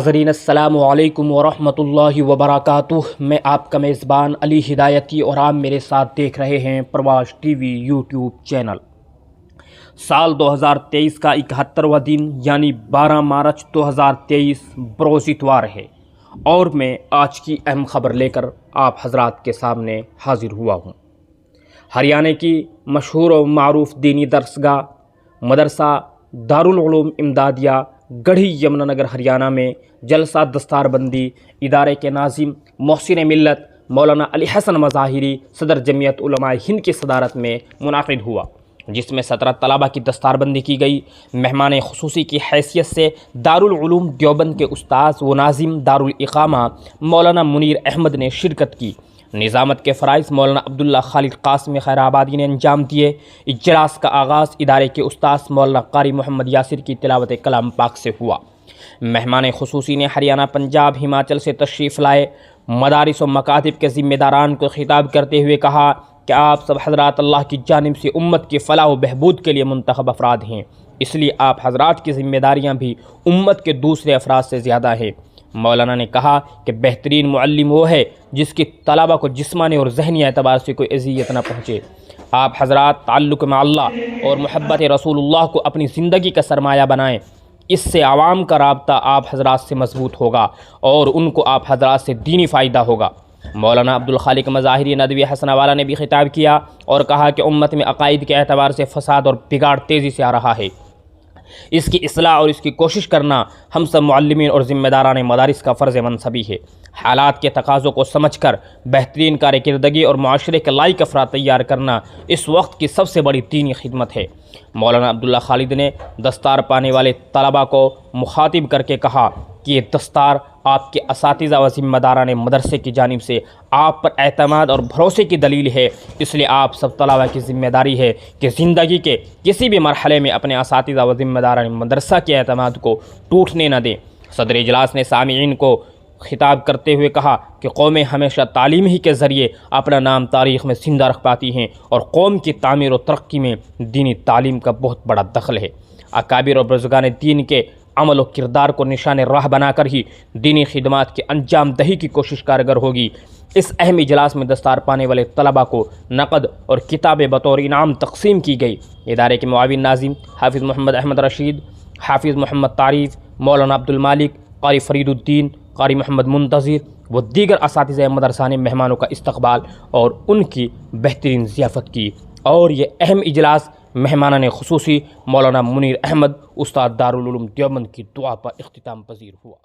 ناظرین السلام علیکم ورحمۃ اللہ وبرکاتہ۔ میں آپ کا میزبان علی ہدایتی اور آپ میرے ساتھ دیکھ رہے ہیں پرواز ٹی وی یوٹیوب چینل۔ سال 2023 کا 71واں دن یعنی 12 مارچ 2023 بروز اتوار ہے، اور میں آج کی اہم خبر لے کر آپ حضرات کے سامنے حاضر ہوا ہوں۔ ہریانہ کی مشہور و معروف دینی درسگاہ مدرسہ دارالعلوم امدادیہ گڑھی یمنا نگر ہریانہ میں جلسہ دستار بندی ادارے کے ناظم محسن ملت مولانا علی حسن مظاہری صدر جمعیت علماء ہند کی صدارت میں منعقد ہوا، جس میں 17 طلبہ کی دستار بندی کی گئی۔ مہمان خصوصی کی حیثیت سے دارالعلوم دیوبند کے استاذ و ناظم دارالاقامہ مولانا منیر احمد نے شرکت کی۔ نظامت کے فرائض مولانا عبداللہ خالد قاسم خیر آبادی نے انجام دیے۔ اجلاس کا آغاز ادارے کے استاذ مولانا قاری محمد یاسر کی تلاوت کلام پاک سے ہوا۔ مہمان خصوصی نے ہریانہ، پنجاب، ہماچل سے تشریف لائے مدارس و مکاتب کے ذمہ داران کو خطاب کرتے ہوئے کہا کہ آپ سب حضرات اللہ کی جانب سے امت کی فلاح و بہبود کے لیے منتخب افراد ہیں، اس لیے آپ حضرات کی ذمہ داریاں بھی امت کے دوسرے افراد سے زیادہ ہیں۔ مولانا نے کہا کہ بہترین معلم وہ ہے جس کی طلبہ کو جسمانی اور ذہنی اعتبار سے کوئی اذیت نہ پہنچے۔ آپ حضرات تعلق مع اللہ اور محبت رسول اللہ کو اپنی زندگی کا سرمایہ بنائیں، اس سے عوام کا رابطہ آپ حضرات سے مضبوط ہوگا اور ان کو آپ حضرات سے دینی فائدہ ہوگا۔ مولانا عبدالخالق مظاہری ندوی حسنہ والا نے بھی خطاب کیا اور کہا کہ امت میں عقائد کے اعتبار سے فساد اور بگاڑ تیزی سے آ رہا ہے، اس کی اصلاح اور اس کی کوشش کرنا ہم سب معلمین اور ذمہ داران مدارس کا فرض منصبی ہے۔ حالات کے تقاضوں کو سمجھ کر بہترین کارکردگی اور معاشرے کے لائق افراد تیار کرنا اس وقت کی سب سے بڑی دینی خدمت ہے۔ مولانا عبداللہ خالد نے دستار پانے والے طلباء کو مخاطب کر کے کہا کہ یہ دستار آپ کے اساتذہ و ذمہ داران مدرسے کی جانب سے آپ پر اعتماد اور بھروسے کی دلیل ہے، اس لیے آپ سب طلباء کی ذمہ داری ہے کہ زندگی کے کسی بھی مرحلے میں اپنے اساتذہ و ذمہ داران مدرسہ کے اعتماد کو ٹوٹنے نہ دیں۔ صدر اجلاس نے سامعین کو خطاب کرتے ہوئے کہا کہ قومیں ہمیشہ تعلیم ہی کے ذریعے اپنا نام تاریخ میں زندہ رکھ پاتی ہیں، اور قوم کی تعمیر و ترقی میں دینی تعلیم کا بہت بڑا دخل ہے۔ اکابر اور بزرگان دین کے عمل و کردار کو نشان راہ بنا کر ہی دینی خدمات کی انجام دہی کی کوشش کارگر ہوگی۔ اس اہم اجلاس میں دستار پانے والے طلباء کو نقد اور کتابیں بطور انعام تقسیم کی گئی۔ ادارے کے معاون ناظم حافظ محمد احمد رشید، حافظ محمد تعریف، مولانا عبد المالک، قاری فرید الدین، قاری محمد منتظر و دیگر اساتذہ مدرسہ نے مہمانوں کا استقبال اور ان کی بہترین ضیافت کی، اور یہ اہم اجلاس مہمانان خصوصی مولانا منیر احمد استاد دارالعلوم دیوبند کی دعا پر اختتام پذیر ہوا۔